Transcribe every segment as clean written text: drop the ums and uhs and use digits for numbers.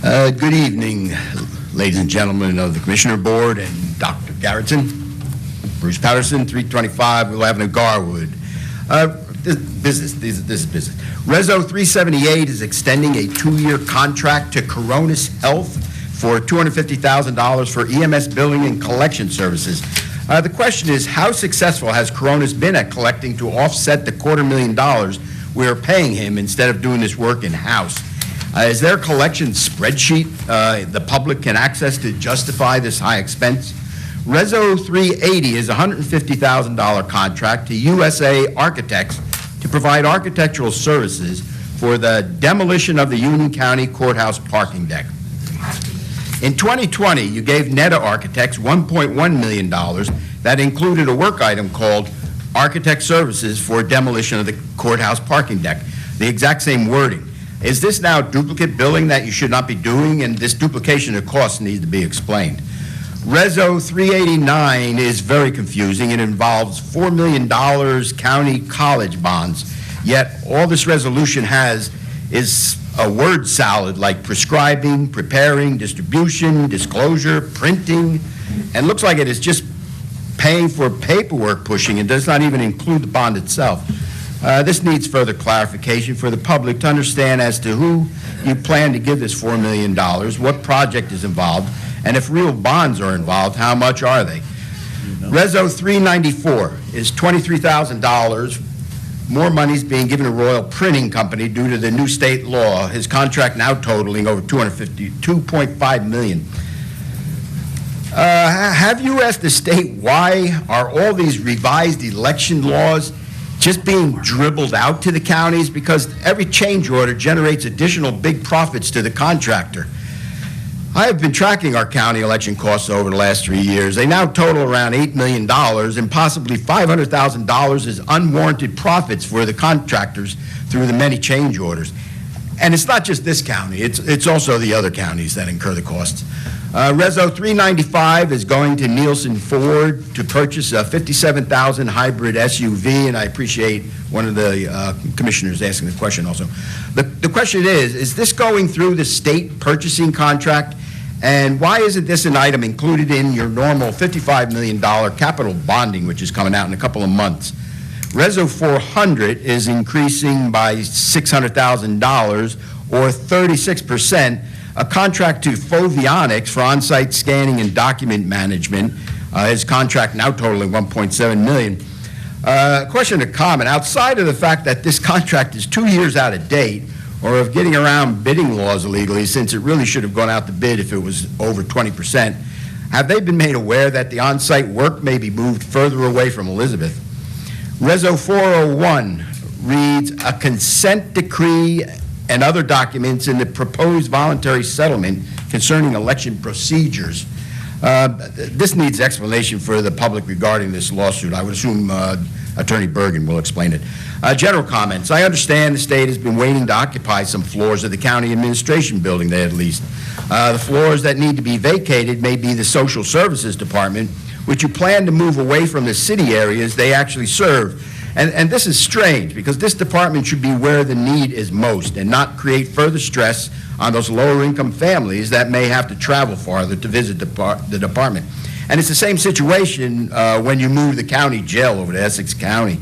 Good evening, ladies and gentlemen of the Commissioner Board and Dr. Garrettson. Bruce Paterson, 325 Willow Avenue, Garwood. This is business. Reso 378 is extending a 2-year contract to Coronis Health for $250,000 for EMS billing and collection services. The question is, how successful has Coronis been at collecting to offset the $250,000 we are paying him instead of doing this work in-house? Is there a collection spreadsheet the public can access to justify this high expense? Reso 380 is a $150,000 contract to USA Architects to provide architectural services for the demolition of the Union County Courthouse parking deck. In 2020, you gave Netta Architects $1.1 million that included a work item called Architect Services for demolition of the courthouse parking deck. The exact same wording. Is this now duplicate billing that you should not be doing? And this duplication of costs needs to be explained. Reso 389 is very confusing. It involves $4 million county college bonds. Yet all this resolution has is a word salad like prescribing, preparing, distribution, disclosure, printing, and looks like it is just paying for paperwork pushing and does not even include the bond itself. This needs further clarification for the public to understand as to who you plan to give this $4 million, what project is involved, and if real bonds are involved, how much are they? Reso 394 is $23,000. More money is being given to Royal Printing Company due to the new state law, his contract now totaling over $2.5 million. Have you asked the state why are all these revised election laws just being dribbled out to the counties? Because every change order generates additional big profits to the contractor. I have been tracking our county election costs over the last 3 years. They now total around $8 million, and possibly $500,000 is unwarranted profits for the contractors through the many change orders. And it's not just this county, it's also the other counties that incur the costs. Reso 395 is going to Nielsen Ford to purchase a 57,000 hybrid SUV, and I appreciate one of the commissioners asking the question also. The question is this going through the state purchasing contract, and why isn't this an item included in your normal $55 million capital bonding, which is coming out in a couple of months? Reso 400 is increasing by $600,000 or 36%, a contract to Fovionics for on-site scanning and document management. His contract now totaling $1.7 million. Question to comment, outside of the fact that this contract is 2 years out of date, or of getting around bidding laws illegally, since it really should have gone out to bid if it was over 20%, have they been made aware that the on-site work may be moved further away from Elizabeth? Reso 401 reads, a consent decree and other documents in the proposed voluntary settlement concerning election procedures. This needs explanation for the public regarding this lawsuit. I would assume Attorney Bergen will explain it. General comments. I understand the state has been waiting to occupy some floors of the county administration building there at least. The floors that need to be vacated may be the social services department, which you plan to move away from the city areas they actually serve. And this is strange because this department should be where the need is most and not create further stress on those lower income families that may have to travel farther to visit the department. And it's the same situation when you move the county jail over to Essex County.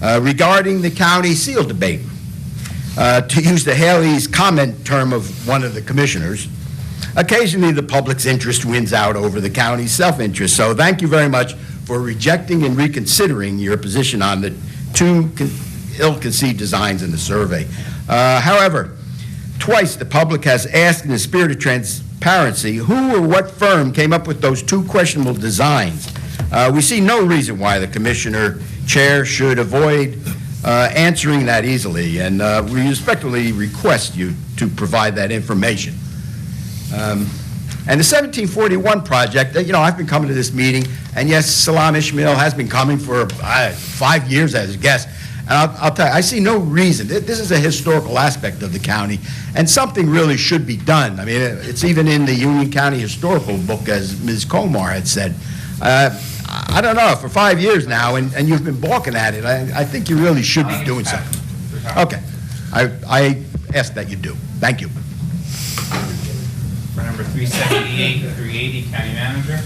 Regarding the county seal debate, to use the Haley's comment term of one of the commissioners, occasionally the public's interest wins out over the county's self-interest. So thank you very much for rejecting and reconsidering your position on the two ill-conceived designs in the survey. However, twice the public has asked in the spirit of transparency who or what firm came up with those two questionable designs. We see no reason why the commissioner chair should avoid answering that easily, and we respectfully request you to provide that information. And the 1741 project, you know, I've been coming to this meeting, and yes, Salam Ishmael has been coming for 5 years as a guest. And I'll tell you, I see no reason. This is a historical aspect of the county, and something really should be done. I mean, it's even in the Union County Historical Book, as Ms. Komar had said. I don't know, for 5 years now, and you've been balking at it, I think you really should be doing something. Okay. I ask that you do. Thank you. For number 378 to 380, County Manager.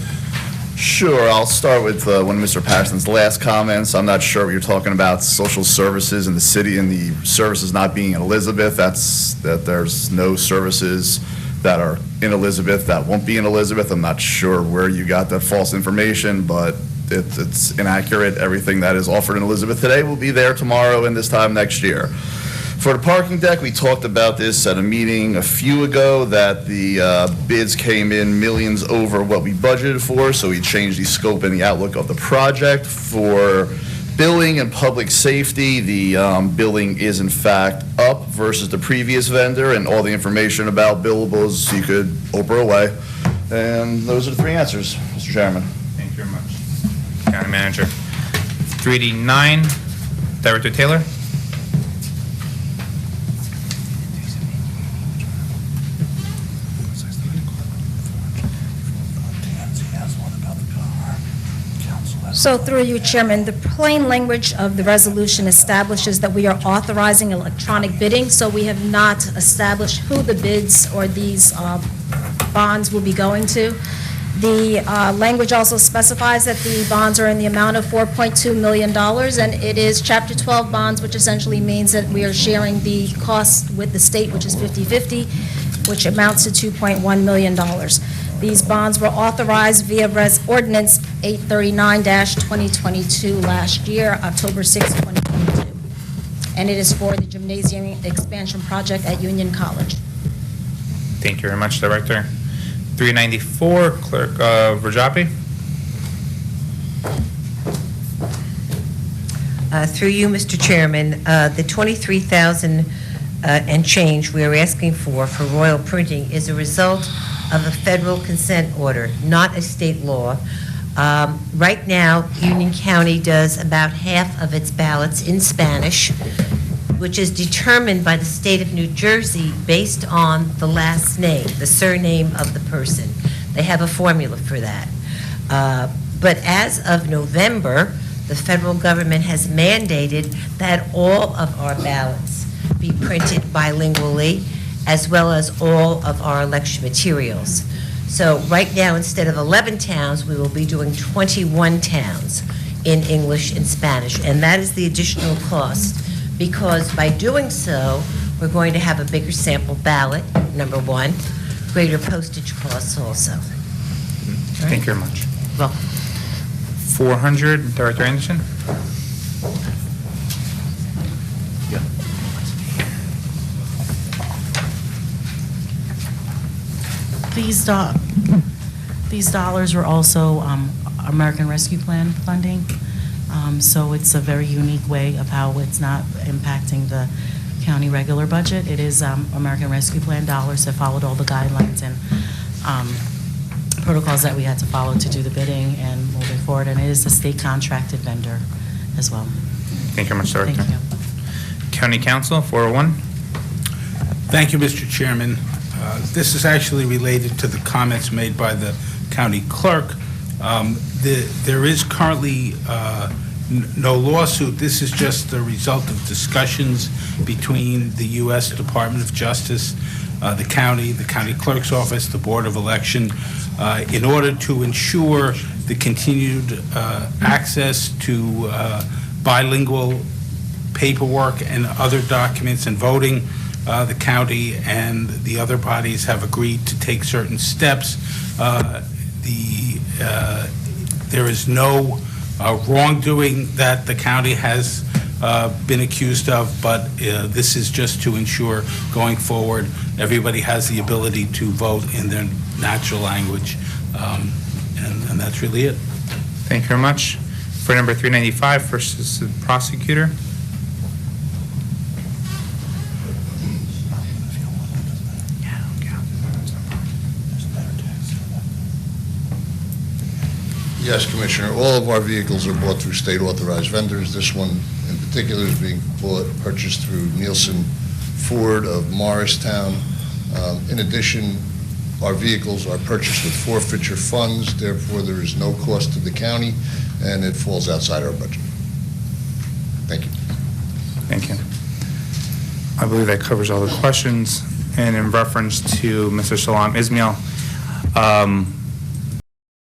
Sure, I'll start with one of Mr. Paterson's last comments. I'm not sure what you're talking about, social services in the city and the services not being in Elizabeth. That there's no services that are in Elizabeth that won't be in Elizabeth. I'm not sure where you got that false information, but it's inaccurate. Everything that is offered in Elizabeth today will be there tomorrow and this time next year. For the parking deck, we talked about this at a meeting a few ago, that the bids came in millions over what we budgeted for, so we changed the scope and the outlook of the project. For billing and public safety, the billing is in fact up versus the previous vendor, and all the information about billables you could Oprah away. And those are the three answers, Mr. Chairman. Thank you very much. County Manager. 389, Director Taylor. So through you, Chairman, the plain language of the resolution establishes that we are authorizing electronic bidding, so we have not established who the bids or these bonds will be going to. The language also specifies that the bonds are in the amount of $4.2 million, and it is Chapter 12 bonds, which essentially means that we are sharing the cost with the state, which is 50-50, which amounts to $2.1 million. These bonds were authorized via Ordinance 839-2022 last year, October 6, 2022. And it is for the gymnasium expansion project at Union College. Thank you very much, Director. 394, Clerk Rajapi. Through you, Mr. Chairman, the $23,000 and change we are asking for Royal Printing is a result of a federal consent order, not a state law. Right now, Union County does about half of its ballots in Spanish, which is determined by the state of New Jersey based on the last name, the surname of the person. They have a formula for that. But as of November, the federal government has mandated that all of our ballots be printed bilingually, as well as all of our election materials. So right now, instead of 11 towns, we will be doing 21 towns in English and Spanish, and that is the additional cost, because by doing so, we're going to have a bigger sample ballot, number one, greater postage costs also. Thank you very much. Welcome. 400, Director Anderson. These dollars were also American Rescue Plan funding, so it's a very unique way of how it's not impacting the county regular budget. It is American Rescue Plan dollars that followed all the guidelines and protocols that we had to follow to do the bidding and moving forward, and it is a state contracted vendor as well. Thank you very much, Director. Thank you. County Council, 401. Thank you, Mr. Chairman. This is actually related to the comments made by the county clerk. There is currently no lawsuit. This is just the result of discussions between the U.S. Department of Justice, the county clerk's office, the Board of Election, in order to ensure the continued access to bilingual paperwork and other documents and voting. The county and the other bodies have agreed to take certain steps. There is no wrongdoing that the county has been accused of, but this is just to ensure going forward everybody has the ability to vote in their natural language, and that's really it. Thank you very much. For number 395, first Assistant Prosecutor. Yes, Commissioner. All of our vehicles are bought through state-authorized vendors. This one in particular is being purchased through Nielsen Ford of Morristown. In addition, our vehicles are purchased with forfeiture funds. Therefore, there is no cost to the county, and it falls outside our budget. Thank you. Thank you. I believe that covers all the questions. and in reference to Mr. Salam Ismail,